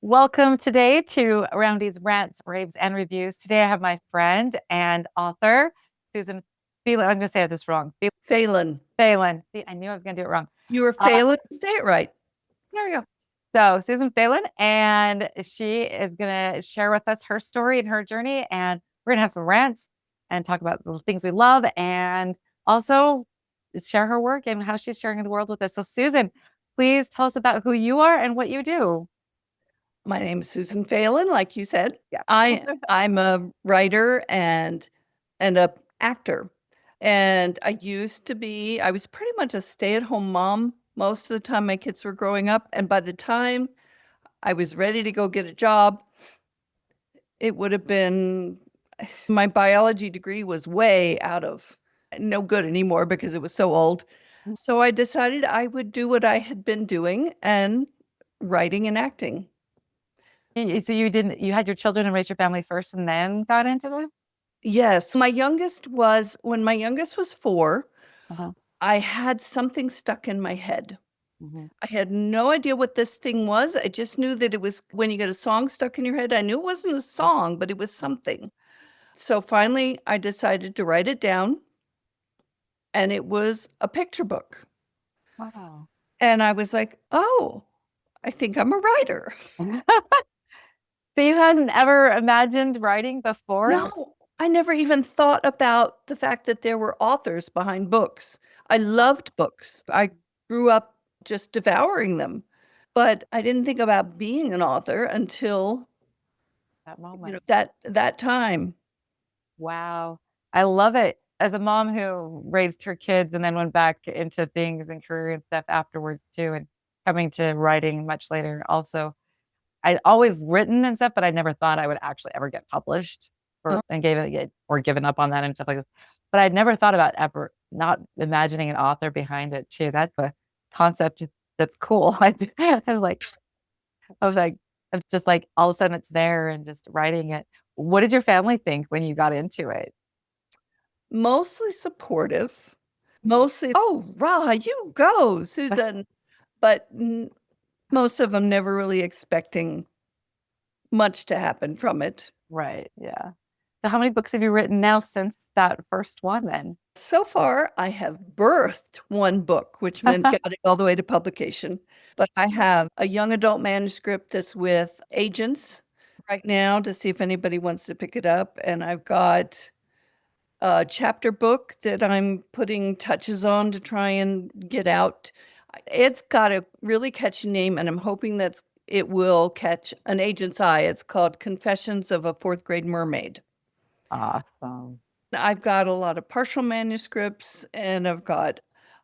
Welcome today to Roundy's Rants, Raves, and Reviews. Today I have my friend and author, Susan Phelan. I'm going to say this wrong. Phelan. Phelan. See, I knew I was going to do it wrong. You were Uh, Phelan? Say it right. there we go. So, Susan Phelan, and she is going to share with us her story and her journey. And we're going to have some rants and talk about the things we love and also share her work and how she's sharing the world with us. So, Susan, please tell us about who you are and what you do. My name is Susan Phelan, like you said. Yeah. I'm a writer and a actor. And I was pretty much a stay-at-home mom most of the time my kids were growing up. And by the time I was ready to go get a job, it would have been my biology degree was way out of no good anymore because it was so old. So I decided I would do what I had been doing and writing and acting. So you had your children and raised your family first and then got into this? Yes, when my youngest was 4, Uh-huh. I had something stuck in my head. Hmm. I had no idea what this thing was. I just knew that it was when you get a song stuck in your head. I knew it wasn't a song, but it was something. So finally, I decided to write it down, and it was a picture book. Wow. And I was like, oh, I think I'm a writer. So you hadn't ever imagined writing before? No, I never even thought about the fact that there were authors behind books. I loved books. I grew up just devouring them, but I didn't think about being an author until, That moment. that time. Wow. I love it. As a mom who raised her kids and then went back into things and career and stuff afterwards too, and coming to writing much later also. I'd always written and stuff, but I never thought I would actually ever get published Oh, or and gave it or given up on that and stuff like that. But I'd never thought about ever not imagining an author behind it too. That's a concept that's cool. I was like, I was like, it's just like all of a sudden it's there and just writing it. What did your family think when you got into it? mostly supportive, mostly, oh, Ra, you go, Susan. But most of them never really expecting much to happen from it. Right. Yeah. So how many books have you written now since that first one then? So far, I have birthed one book, which meant got it all the way to publication. But I have a young adult manuscript that's with agents right now to see if anybody wants to pick it up. And I've got a chapter book that I'm putting touches on to try and get out. It's got a really catchy name, and I'm hoping it will catch an agent's eye. It's called Confessions of a Fourth Grade Mermaid. Awesome. I've got a lot of partial manuscripts, and I've got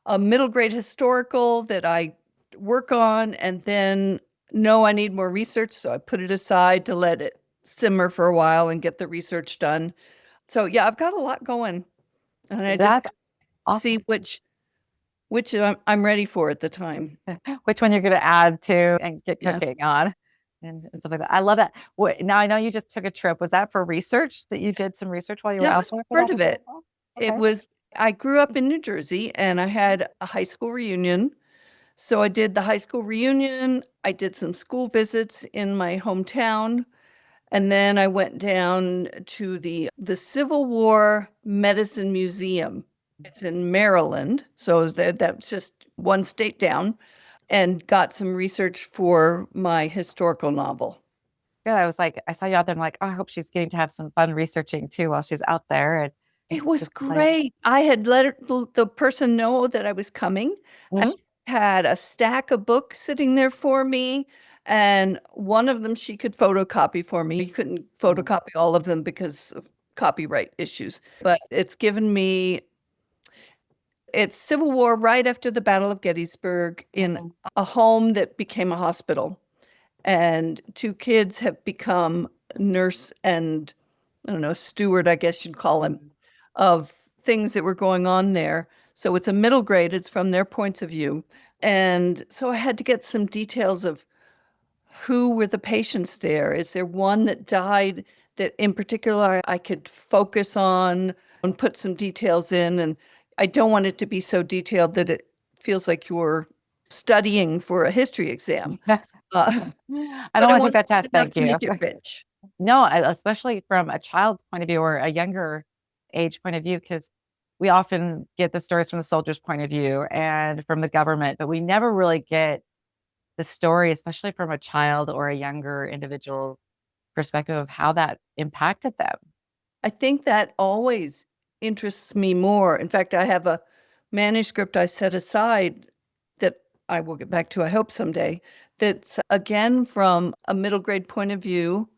a middle grade historical that I work on, and then no, I need more research, so I put it aside to let it simmer for a while and get the research done. So yeah, I've got a lot going, and I just That's see awesome. which I'm ready for at the time. Which one you're going to add to and get Yeah. cooking on and stuff like that. I love that. Now I know you just took a trip. Was that for research that you did some research while you were That out was there for part that of it. historical? It Okay. was I grew up in New Jersey, and I had a high school reunion. So I did the high school reunion. I did some school visits in my hometown. And then I went down to the Civil War Medicine Museum. It's in Maryland. So that's just one state down, and got some research for my historical novel. Good. I was like, I saw you out there. I'm like, oh, I hope she's getting to have some fun researching too while she's out there. And It was just like, great. I had let the person know that I was coming. I mhm. had a stack of books sitting there for me, and one of them she could photocopy for me. You couldn't photocopy all of them because of copyright issues, but it's Civil War right after the Battle of Gettysburg in Mhm. a home that became a hospital. And two kids have become nurse and, I don't know, steward, I guess you'd call him, Mhm. of things that were going on there. So it's a middle grade, it's from their points of view. And so I had to get some details of who were the patients there. Is there one that died that in particular I could focus on and put some details in? And I don't want it to be so detailed that it feels like you're studying for a history exam. Uh, I don't but I want to take want that test. enough Thank to you. make it rich. No, especially from a child's point of view or a younger age point of view, because we often get the stories from the soldier's point of view and from the government, but we never really get the story, especially from a child or a younger individual's perspective of how that impacted them. I think that always interests me more. In fact, I have a manuscript I set aside that I will get back to, I hope someday, that's again from a middle grade point of view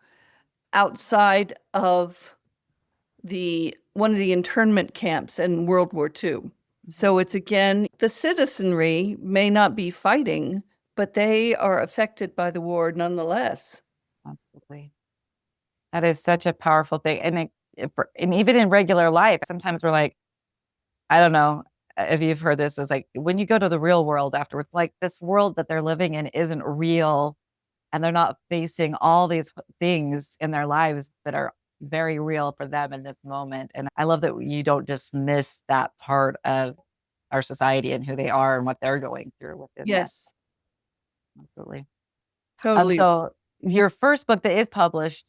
outside of the one of the internment camps in World War II. Mhm. So it's again, the citizenry may not be fighting, but they are affected by the war nonetheless. Absolutely. That is such a powerful thing. And even in regular life, sometimes we're like, I don't know if you've heard this. It's like when you go to the real world afterwards, like this world that they're living in isn't real and they're not facing all these things in their lives that are very real for them in this moment. And I love that you don't just miss that part of our society and who they are and what they're going through within that. Yes, Absolutely. totally. So your first book that is published,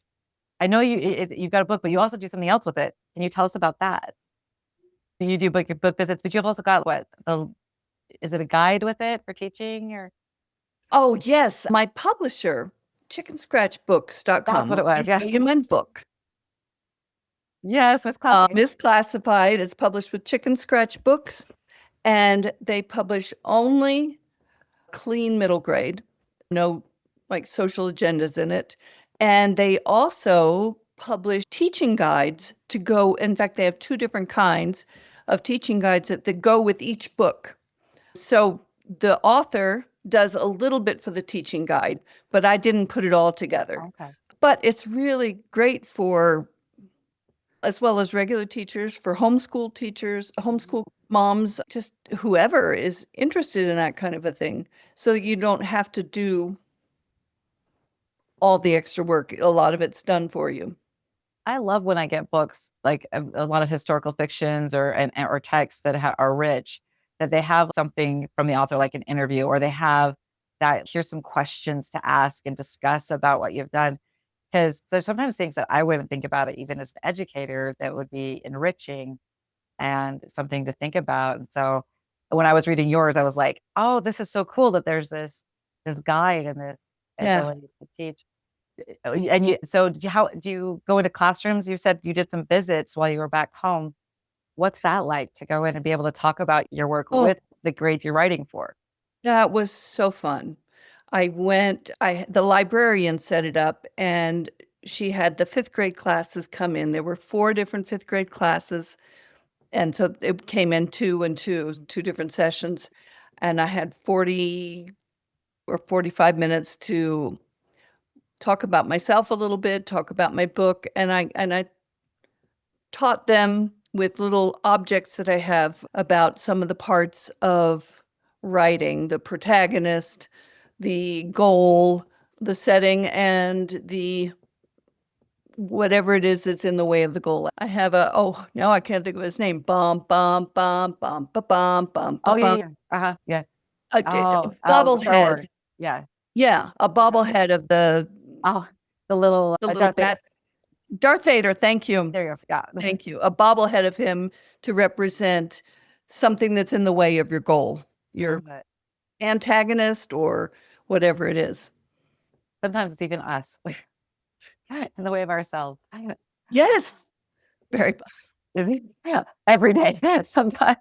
I know you've got a book, but you also do something else with it. Can you tell us about that? You do book visits, but you've also got what the is it a guide with it for teaching or Oh, yes, my publisher, that's chickenscratchbooks.com, what it was? Yes. human book. Yes, Misclassified. Misclassified is published with Chicken Scratch Books, and they publish only clean middle grade, no like social agendas in it. And they also publish teaching guides to go. In fact, they have two different kinds of teaching guides that go with each book. So the author does a little bit for the teaching guide, but I didn't put it all together. Okay. But it's really great for, as well as regular teachers, for homeschool teachers, homeschool moms, just whoever is interested in that kind of a thing, so that you don't have to do all the extra work. A lot of it's done for you. I love when I get books like a lot of historical fictions or texts that are rich, that they have something from the author, like an interview, or they have that here's some questions to ask and discuss about what you've done. Because there's sometimes things that I wouldn't think about it, even as an educator, that would be enriching and something to think about. And so when I was reading yours, I was like, oh, this is so cool that there's this guide and this Yeah. ability to teach. And so how do you go into classrooms? You said you did some visits while you were back home. What's that like to go in and be able to talk about your work Oh, with the grade you're writing for? that was so fun. The librarian set it up, and she had the fifth grade classes come in. There were four different fifth grade classes. And so it came in two and two different sessions. And I had 40 or 45 minutes to talk about myself a little bit, talk about my book, and I taught them with little objects that I have about some of the parts of writing, the protagonist, the goal, the setting, and the whatever it is that's in the way of the goal. I have oh, now I can't think of his name. Bum bum bum bum ba bum bum ba Oh yeah, bum. yeah. Uh-huh. Yeah. A Oh, the bobblehead. throwers. Yeah. Yeah, a Uh-huh. bobblehead of Oh, the little the little Darth Vader. bat. Darth Vader, thank you. There you go. Yeah. Thank you. A bobblehead of him to represent something that's in the way of your goal, your Love it. antagonist or whatever it is. Sometimes it's even us. In the way of ourselves. Yes, very. Yeah, every day, sometimes.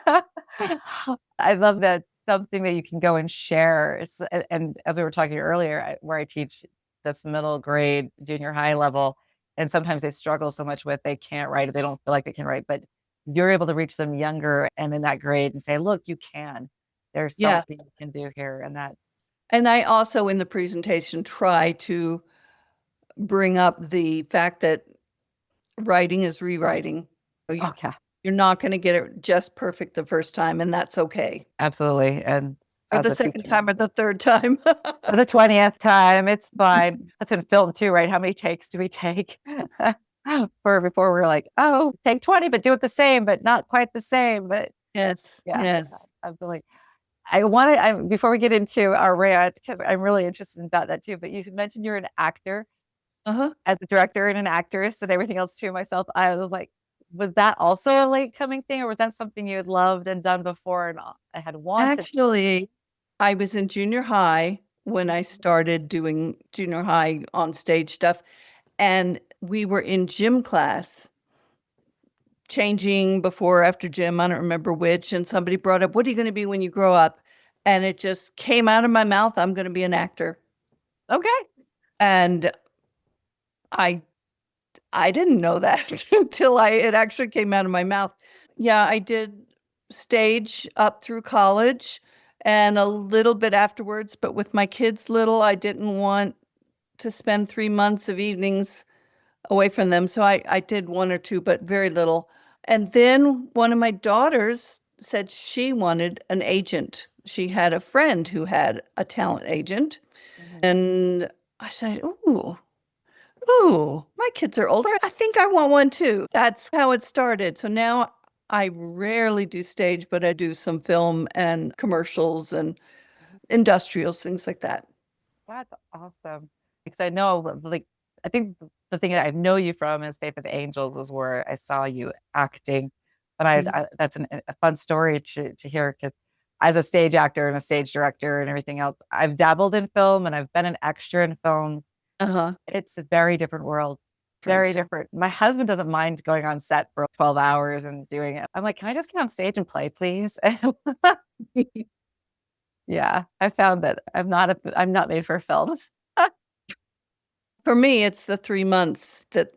I love that something that you can go and share. And as we were talking earlier, where I teach this middle grade, junior high level, and sometimes they struggle so much with they can't write, they don't feel like they can write, but you're able to reach them younger and in that grade and say, look, you can. There's Yeah. something you can do here. And that's, And I also in the presentation try to bring up the fact that writing is rewriting. oh, yeah, You're not going to get it just perfect the first time, and that's okay. absolutely. And Or as the a second teacher, time or the third time. for the 20th time. It's fine. That's in film too, right? How many takes do we take? For before we're like, oh, take 20, but do it the same, but not quite the same. But Yes, yeah, yes. I'm feeling. I want to, before we get into our rant, because I'm really interested about that too, but you mentioned you're an actor Uh-huh. as a director and an actress and everything else too. Myself, I was like, was that also a late coming thing, or was that something you had loved and done before and I had wanted? Actually, I was in junior high when I started doing junior high on stage stuff, and we were in gym class, changing before or after gym, I don't remember which, and somebody brought up, "What are you going to be when you grow up?" And it just came out of my mouth, "I'm going to be an actor." Okay. And I I didn't know that until it actually came out of my mouth. Yeah, I did stage up through college and a little bit afterwards, but with my kids little, I didn't want to spend 3 months of evenings away from them. So I did one or two, but very little. And then one of my daughters said she wanted an agent. She had a friend who had a talent agent. Mhm. And I said, "Ooh, ooh, my kids are older. I think I want one too." That's how it started. So now I rarely do stage, but I do some film and commercials and industrials, things like that. That's awesome. Because I know, like, I think the thing that I know you from is Faith of the Angels is where I saw you acting. And Mhm. that's a fun story to hear because as a stage actor and a stage director and everything else, I've dabbled in film and I've been an extra in films. Uh-huh. It's a very different world, very Different. different. My husband doesn't mind going on set for 12 hours and doing it. I'm like, can I just get on stage and play, please? Yeah, I found that I'm not made for films. For me, it's the 3 months that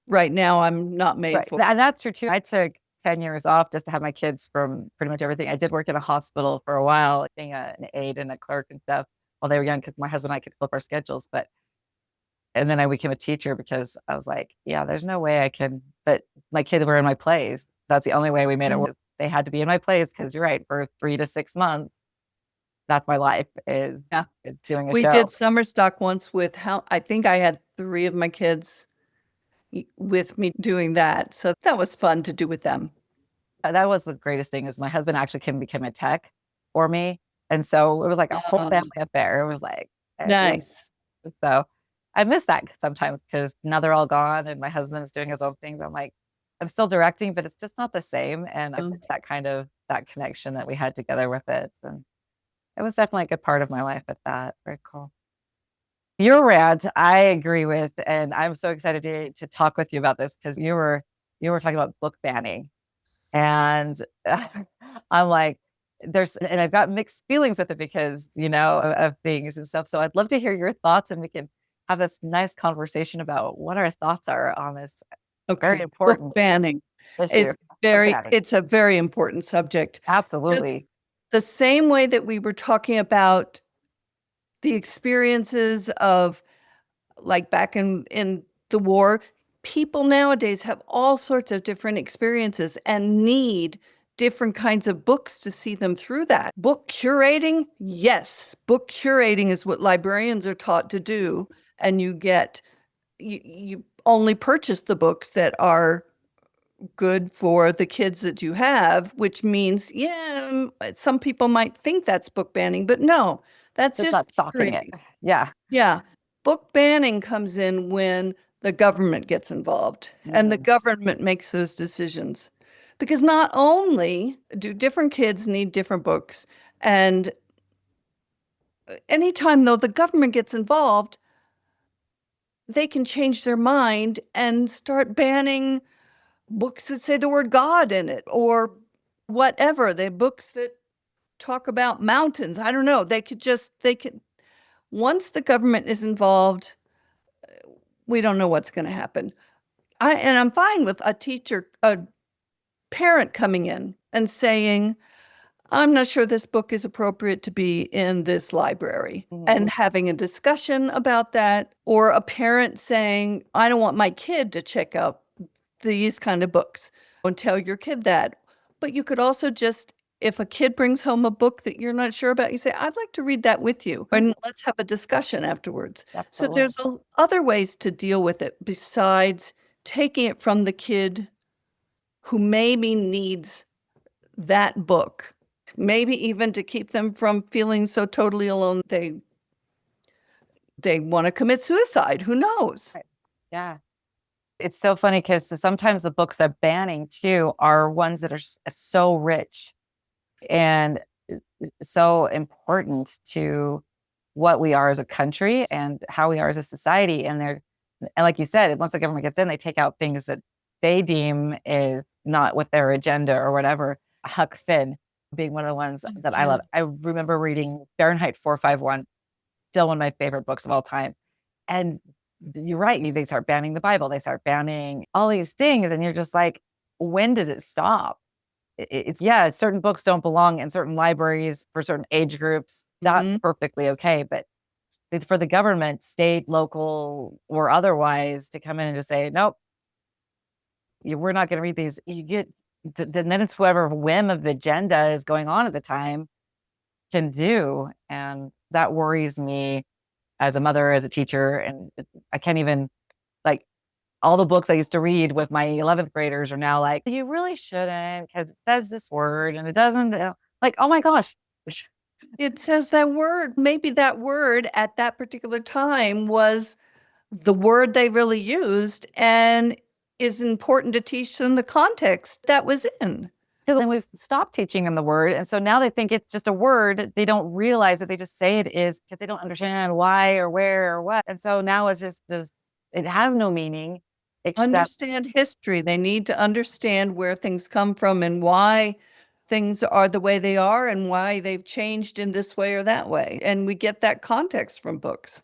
right now I'm not made Right. for. And that's true too. I took 10 years off just to have my kids from pretty much everything. I did work in a hospital for a while, like being an aide and a clerk and stuff while they were young because my husband and I could flip our schedules. But, and then I became a teacher because I was like, yeah, there's no way I can, but my kids were in my plays. That's the only way we made it Mhm. work. They had to be in my plays because you're right, for 3 to 6 months, that's my life Yeah. is doing a We did show. summer stock once with how I think I had three of my kids with me doing that. So that was fun to do with them. That was the greatest thing is my husband actually came became a tech for me. And so it was like a whole Oh, family affair. It was like, yeah. nice. So I miss that sometimes because now they're all gone and my husband is doing his own things. I'm like, I'm still directing, but it's just not the same. And I miss that kind of that connection that we had together with it. And it was definitely a good part of my life at that. Very cool. Your rant, I agree with, and I'm so excited to talk with you about this because you were talking about book banning. And I'm like, there's, and I've got mixed feelings with it because, of things and stuff. So I'd love to hear your thoughts and we can have this nice conversation about what our thoughts are on this very Okay. Book important banning. issue of banning. It's a very important subject. Just Absolutely. the same way that we were talking about the experiences of like back in the war, people nowadays have all sorts of different experiences and need different kinds of books to see them through that. Book curating, yes, book curating is what librarians are taught to do, and you only purchase the books that are good for the kids that you have, which means, yeah, some people might think that's book banning, but no, that's Just just not stalking it. curating. Yeah. Yeah. Book banning comes in when the government gets involved and the Mhm. government makes those decisions. Because not only do different kids need different books, and anytime though the government gets involved, they can change their mind and start banning books that say the word God in it or whatever. The books that talk about mountains. I don't know. They could, once the government is involved, we don't know what's going to happen. I'm fine with a parent coming in and saying, "I'm not sure this book is appropriate to be in this library," Mhm. and having a discussion about that, or a parent saying, "I don't want my kid to check out these kind of books." Don't tell your kid that. But you could also just, if a kid brings home a book that you're not sure about, you say, "I'd like to read that with you, and let's have a discussion afterwards." So Absolutely. there's other ways to deal with it besides taking it from the kid who maybe needs that book. maybe even to keep them from feeling so totally alone they want to commit suicide. Who knows? Right. Yeah. It's so funny because sometimes the books they're banning too are ones that are so rich and so important to what we are as a country and how we are as a society. And like you said, once the government gets in, they take out things that they deem is not with their agenda or whatever. Huck Finn being one of the ones Oh, that I yeah. love. I remember reading Fahrenheit 451, still one of my favorite books of all time. And you're right, they start banning the Bible, they start banning all these things, and you're just like, when does it stop? It's yeah, certain books don't belong in certain libraries for certain age groups. That's Hmm. perfectly okay. But for the government, state, local, or otherwise, to come in and just say, nope, we're not going to read these, you get, then it's whoever whim of the agenda is going on at the time can do. And that worries me as a mother, as a teacher. And I can't even, like, all the books I used to read with my 11th graders are now like, you really shouldn't because it says this word and it doesn't. Like, oh my gosh. It says that word. Maybe that word at that particular time was the word they really used and is important to teach them the context that was in. Because then we've stopped teaching them the word. And so now they think it's just a word. They don't realize that they just say it is because they don't understand why or where or what. And so now it's just this, it has no meaning except Understand history. They need to understand where things come from and why things are the way they are and why they've changed in this way or that way. And we get that context from books.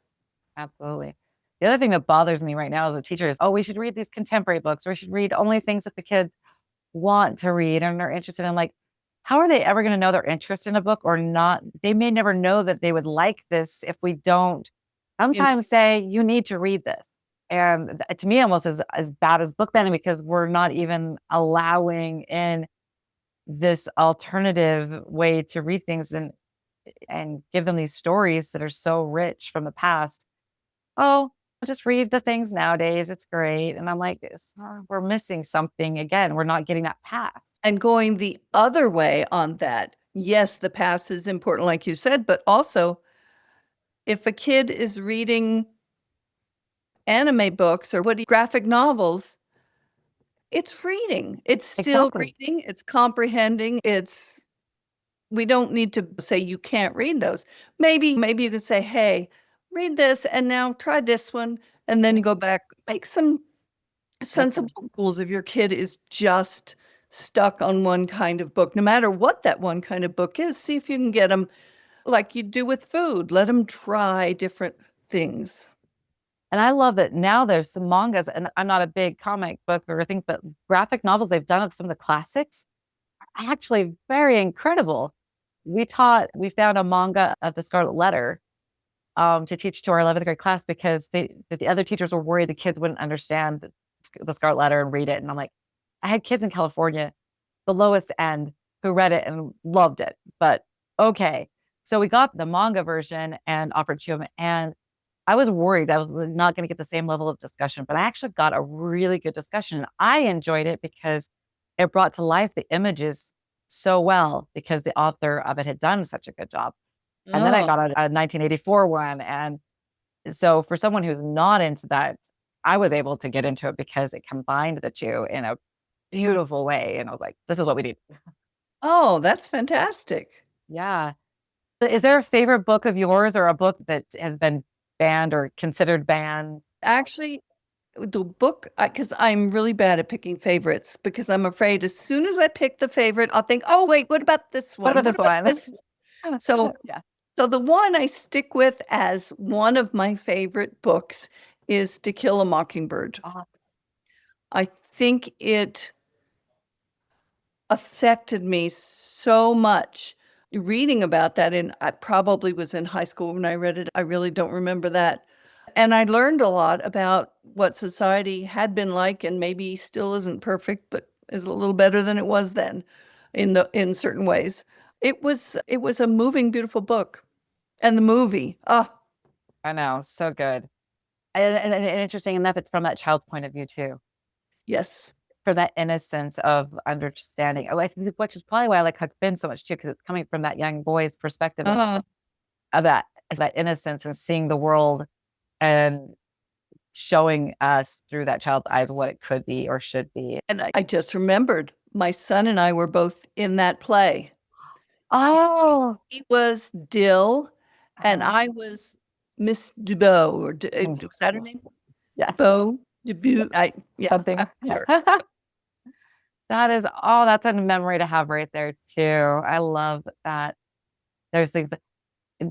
absolutely. The other thing that bothers me right now as a teacher is, oh, we should read these contemporary books, or we should read only things that the kids want to read and are interested in. Like, how are they ever going to know they're interested in a book or not? They may never know that they would like this if we don't In- sometimes say, you need to read this. And to me, almost as bad as book banning because we're not even allowing in this alternative way to read things and give them these stories that are so rich from the past. Oh, just read the things nowadays. It's great. And I'm like, we're missing something again. We're not getting that past. and going the other way on that. Yes, the past is important, like you said, but also if a kid is reading anime books or what graphic novels, it's reading. It's still Exactly. reading, it's comprehending, it's we don't need to say you can't read those. Maybe you could say, "Hey, read this and now try this one." And then you Yeah. go back, make some Listen. sensible rules if your kid is just stuck on one kind of book, no matter what that one kind of book is. See if you can get them like you do with food. Let them try different things. And I love that now there's some mangas, and I'm not a big comic book or things, but graphic novels they've done of some of the classics are actually very incredible. We found a manga of the Scarlet Letter to teach to our 11th grade class because the other teachers were worried the kids wouldn't understand the Scarlet Letter and read it. And I'm like, I had kids in California, the lowest end, who read it and loved it. But okay. So we got the manga version and offered to them. And I was worried I was not going to get the same level of discussion, but I actually got a really good discussion. I enjoyed it because it brought to life the images so well because the author of it had done such a good job. And then I Oh, got a 1984 one. And so for someone who's not into that, I was able to get into it because it combined the two in a beautiful way. And I was like, this is what we need. oh, that's fantastic. Yeah. Is there a favorite book of yours or a book that has been banned or considered banned? Actually, the book, because I'm really bad at picking favorites because I'm afraid as soon as I pick the favorite, I'll think, oh, wait, what about this What one? about What this about one? this? So, Yeah. so the one I stick with as one of my favorite books is To Kill a Mockingbird. Oh, I think it affected me so much reading about that. And I probably was in high school when I read it. I really don't remember that. And I learned a lot about what society had been like and maybe still isn't perfect, but is a little better than it was then in certain ways. It was a moving, beautiful book. And the movie. Oh, I know. So good. And interesting enough, it's from that child's point of view too. yes. from that innocence of understanding. Like, which is probably why I like Huck Finn so much too, because it's coming from that young boy's perspective Uh, of that innocence and seeing the world and showing us through that child's eyes what it could be or should be. and I just remembered my son and I were both in that play. Oh, He was Dill, and uh-huh. I was Miss Dubois, or was that her name? Yes, Dubois, Dubois. Yeah, something. I'm Yes. sure. That is all. That's a memory to have right there too. I love that. There's things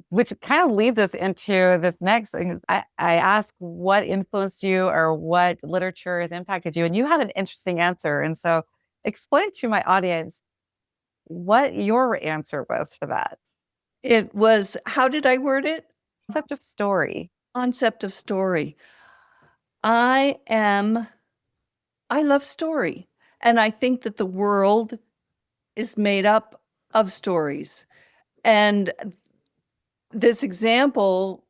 which kind of leads us into this next thing. I asked what influenced you or what literature has impacted you, and you had an interesting answer. And so explain to my audience what your answer was for that It was, how did I word it? concept of story. Concept of story. I am, I love story. And I think that the world is made up of stories. And this example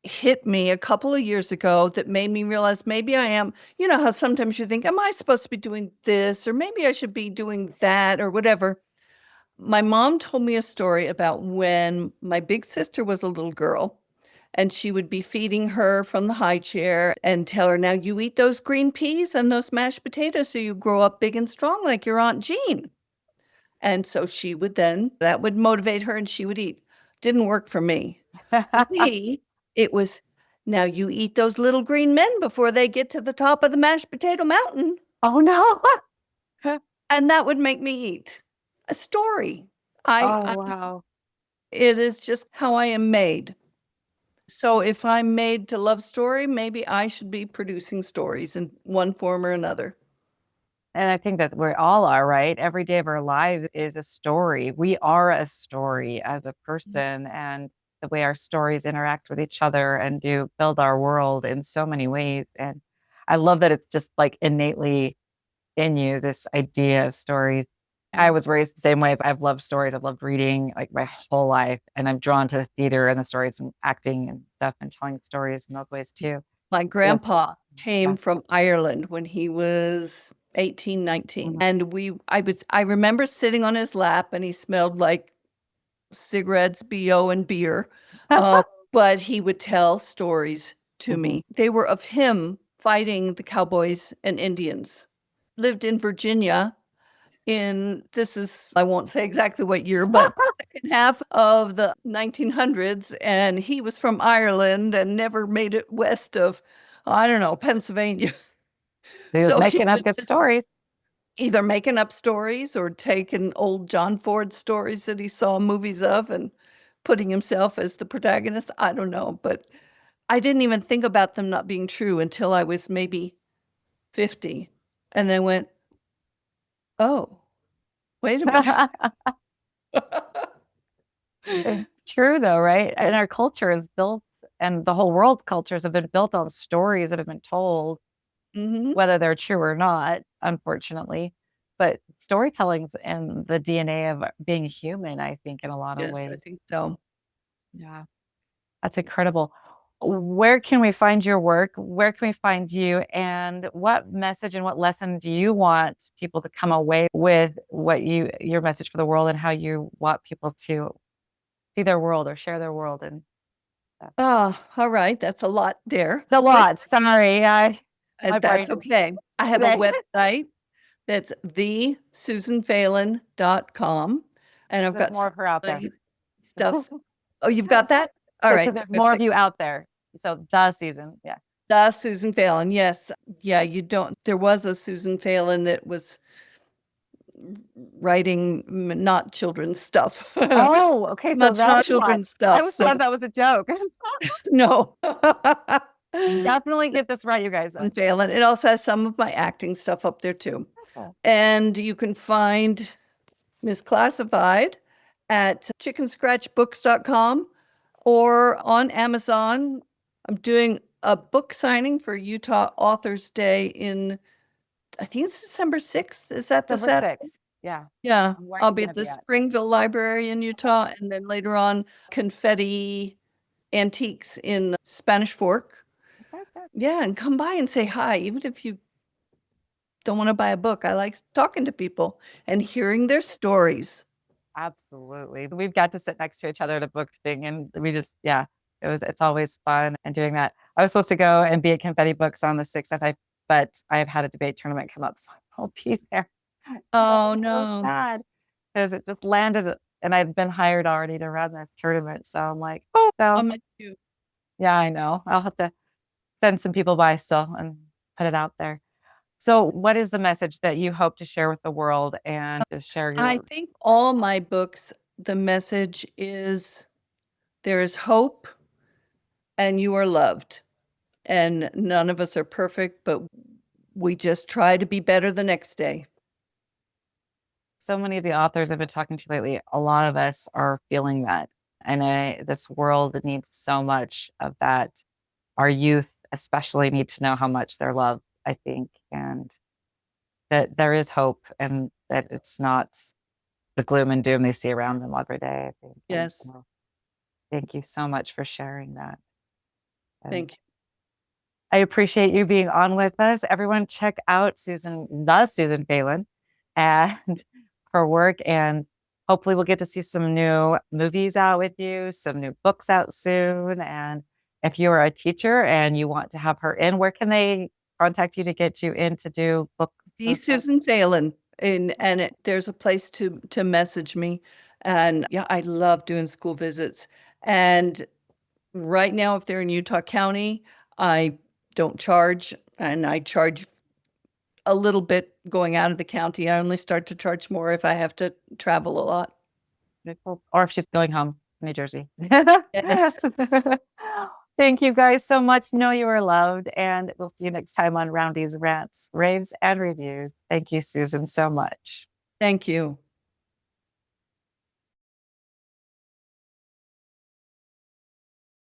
hit me a couple of years ago that made me realize maybe I am, you know, how sometimes you think, am I supposed to be doing this? Or maybe I should be doing that or whatever. My mom told me a story about when my big sister was a little girl and she would be feeding her from the high chair and tell her, now you eat those green peas and those mashed potatoes so you grow up big and strong like your Aunt Jean. And so she would then, that would motivate her and she would eat. Didn't work for me. For me, it was, now you eat those little green men before they get to the top of the mashed potato mountain. Oh no. And that would make me eat. A story. Oh I wow. it is just how I am made. So if I'm made to love story, maybe I should be producing stories in one form or another. And I think that we all are, right? Every day of our lives is a story. We are a story as a person, and the way our stories interact with each other and do build our world in so many ways. And I love that it's just like innately in you, this idea of stories. I Yeah. was raised the same way. I've loved stories. I've loved reading like my whole life, and I'm drawn to the theater and the stories and acting and stuff and telling stories in those ways too. My Yeah. grandpa came Yeah. from Ireland when he was 18, 19. And I remember sitting on his lap and he smelled like cigarettes, BO, and beer. Uh, but he would tell stories to Mhm. me. They were of him fighting the cowboys and Indians. Lived in Virginia in, this is, I won't say exactly what year, but second half of the 1900s. And he was from Ireland and never made it west of, I don't know, Pennsylvania. He was So he making up was good just stories. either making up stories or taking old John Ford stories that he saw movies of and putting himself as the protagonist. I don't know, but I didn't even think about them not being true until I was maybe 50. And then went, oh, wait a minute. It's true though, right? And our culture is built, and the whole world's cultures have been built on stories that have been told, Hmm. whether they're true or not, unfortunately. But storytelling's in the DNA of being human, I think, in a lot of Yes, I ways. think so. Yeah, that's incredible. Where can we find your work? Where can we find you? And what message and what lesson do you want people to come away with what your message for the world and how you want people to see their world or share their world and stuff? Ah, all right. That's a lot there. The But lot. Sorry, my brain that's okay. I have a today. website that's thesusanphelan.com. And I've There's got more some of her out there. my stuff. Oh, you've got that? All Because right. there's more of Terrific. you out there. So the season, yeah. The Susan Phelan. Yes. Yeah, you don't. There was a Susan Phelan that was writing not children's stuff. Oh, okay. So Much not that's why children's I stuff. was So thought that was a joke. no. Definitely get this right, you guys. Susan Phelan. It also has some of my acting stuff up there too. And you can find Misclassified at chickenscratchbooks.com or on Amazon. I'm doing a book signing for Utah Authors Day in, I think it's December 6th. Is that the December Saturday? 6th. Yeah. Yeah, Where are I'll you be going to at the be at? Springville Library in Utah, and then later on, Confetti Antiques in Spanish Fork. Okay, good. Yeah, and come by and say hi, even if you don't want to buy a book. I like talking to people and hearing their stories. Absolutely. We've got to sit next to each other at a book thing and we just, yeah, it's always fun and doing that. I was supposed to go and be at Confetti Books on the 6th, but I have had a debate tournament come up, so I'll be there. Oh, Oh I'm so no. sad because it just landed and I've been hired already to run this tournament. So I'm like, oh, I'll so miss you. yeah, I know. I'll have to send some people by still and put it out there. So, what is the message that you hope to share with the world and to share I your think all my books, the message is there is hope and you are loved. And none of us are perfect, but we just try to be better the next day. so many of the authors I've been talking to lately, a lot of us are feeling that. And this world needs so much of that. Our youth, especially, need to know how much they're loved, I think, and that there is hope and that it's not the gloom and doom they see around them every day, I think. And Yes. so thank you so much for sharing that. And Thank you. I appreciate you being on with us. Everyone, check out Susan Phelan, and her work. And hopefully, we'll get to see some new movies out with you, some new books out soon. And if you're a teacher and you want to have her in, where can they contact you to get you in to do books Be and stuff? Susan Phelan, there's a place to message me, and yeah, I love doing school visits. And right now, if they're in Utah County, I don't charge, and I charge a little bit going out of the county. I only start to charge more if I have to travel a lot. Or if she's going home, New Jersey. Yes, Thank you guys so much. Know you are loved, and we'll see you next time on Roundy's Rants, Raves, and Reviews. Thank you, Susan, so much. thank you.